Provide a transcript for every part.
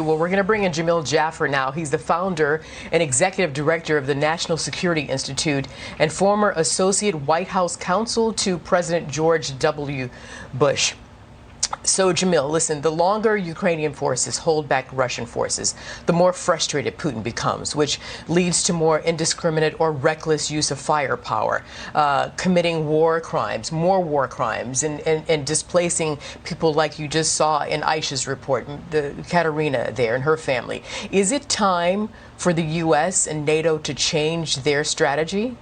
Well, we're going to bring in Jamil Jaffer now. He's the founder and executive director of the National Security Institute and former associate White House counsel to President George W. Bush. So, Jamil, listen, the longer Ukrainian forces hold back Russian forces, the more frustrated Putin becomes, which leads to more indiscriminate or reckless use of firepower, committing war crimes, more war crimes, and displacing people like you just saw in Aisha's report, the Katerina there and her family. Is it time for the U.S. and NATO to change their strategy?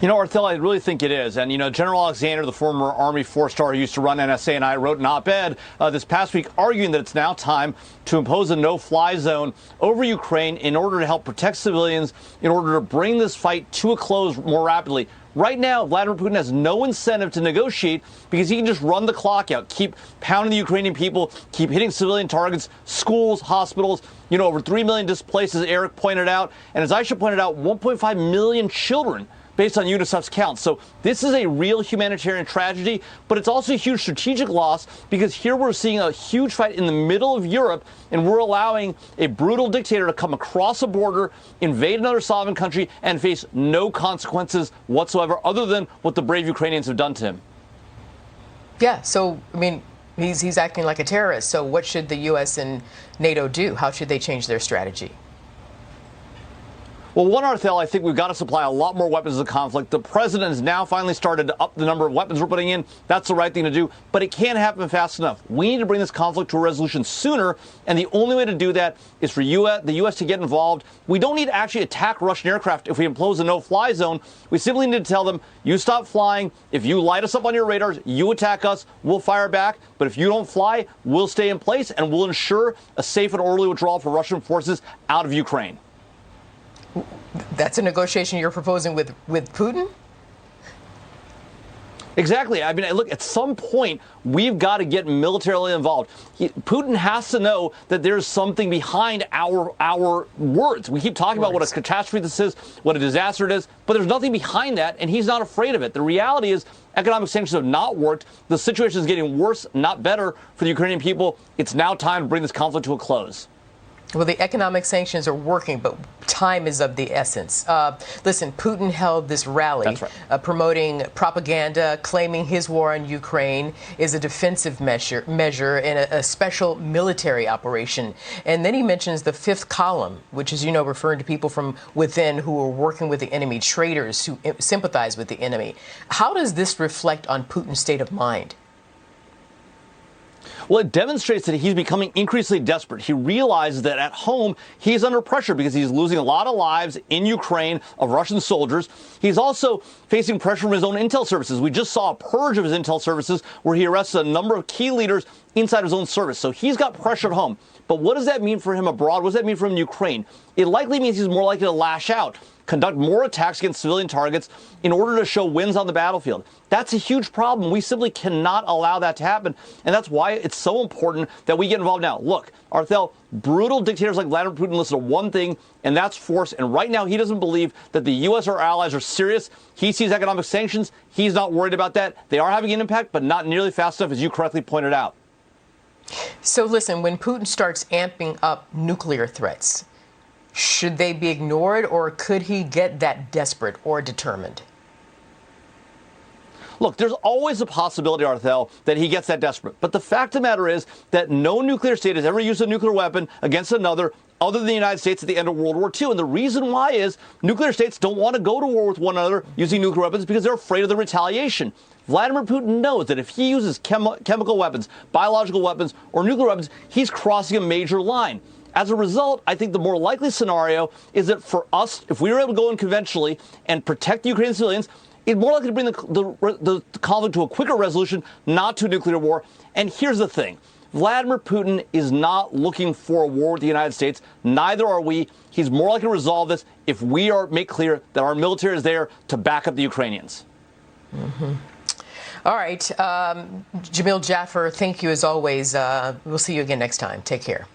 Arthel, I really think it is. And, General Alexander, the former Army four-star who used to run NSA, and I wrote an op-ed this past week arguing that it's now time to impose a no-fly zone over Ukraine in order to help protect civilians, in order to bring this fight to a close more rapidly. Right now, Vladimir Putin has no incentive to negotiate because he can just run the clock out, keep pounding the Ukrainian people, keep hitting civilian targets, schools, hospitals, over 3 million displaced, as Eric pointed out. And as Aisha pointed out, 1.5 million children based on UNICEF's counts. So this is a real humanitarian tragedy, but it's also a huge strategic loss because here we're seeing a huge fight in the middle of Europe, and we're allowing a brutal dictator to come across a border, invade another sovereign country, and face no consequences whatsoever other than what the brave Ukrainians have done to him. Yeah, so, he's acting like a terrorist. So what should the U.S. and NATO do? How should they change their strategy? Well, one, Arthel, I think we've got to supply a lot more weapons to the conflict. The president has now finally started to up the number of weapons we're putting in. That's the right thing to do, but it can't happen fast enough. We need to bring this conflict to a resolution sooner, and the only way to do that is for the U.S. to get involved. We don't need to actually attack Russian aircraft if we impose a no-fly zone. We simply need to tell them, you stop flying. If you light us up on your radars, you attack us, we'll fire back. But if you don't fly, we'll stay in place, and we'll ensure a safe and orderly withdrawal for Russian forces out of Ukraine. That's a negotiation you're proposing with Putin? Exactly. Look, at some point, we've got to get militarily involved. Putin has to know that there's something behind our words. We keep talking about what a catastrophe this is, what a disaster it is, but there's nothing behind that, and he's not afraid of it. The reality is economic sanctions have not worked. The situation is getting worse, not better for the Ukrainian people. It's now time to bring this conflict to a close. Well, the economic sanctions are working, but time is of the essence. Listen, Putin held this rally promoting propaganda, claiming his war on Ukraine is a defensive measure and a special military operation. And then he mentions the fifth column, which is, referring to people from within who are working with the enemy, traitors who sympathize with the enemy. How does this reflect on Putin's state of mind? Well, it demonstrates that he's becoming increasingly desperate. He realizes that at home, he's under pressure because he's losing a lot of lives in Ukraine of Russian soldiers. He's also facing pressure from his own intel services. We just saw a purge of his intel services where he arrested a number of key leaders inside his own service. So he's got pressure at home. But what does that mean for him abroad? What does that mean for him in Ukraine? It likely means he's more likely to lash out, conduct more attacks against civilian targets in order to show wins on the battlefield. That's a huge problem. We simply cannot allow that to happen. And that's why it's so important that we get involved now. Look, Arthel, brutal dictators like Vladimir Putin listen to one thing, and that's force. And right now, he doesn't believe that the U.S. or allies are serious. He sees economic sanctions. He's not worried about that. They are having an impact, but not nearly fast enough, as you correctly pointed out. So listen, when Putin starts amping up nuclear threats, should they be ignored, or could he get that desperate or determined? Look, there's always a possibility, Arthel, that he gets that desperate. But the fact of the matter is that no nuclear state has ever used a nuclear weapon against another other than the United States at the end of World War II. And the reason why is nuclear states don't want to go to war with one another using nuclear weapons because they're afraid of the retaliation. Vladimir Putin knows that if he uses chemical weapons, biological weapons, or nuclear weapons, he's crossing a major line. As a result, I think the more likely scenario is that for us, if we were able to go in conventionally and protect the Ukrainian civilians, it's more likely to bring the conflict to a quicker resolution, not to a nuclear war. And here's the thing. Vladimir Putin is not looking for a war with the United States. Neither are we. He's more likely to resolve this if we make clear that our military is there to back up the Ukrainians. Mm-hmm. All right. Jamil Jaffer, thank you as always. We'll see you again next time. Take care.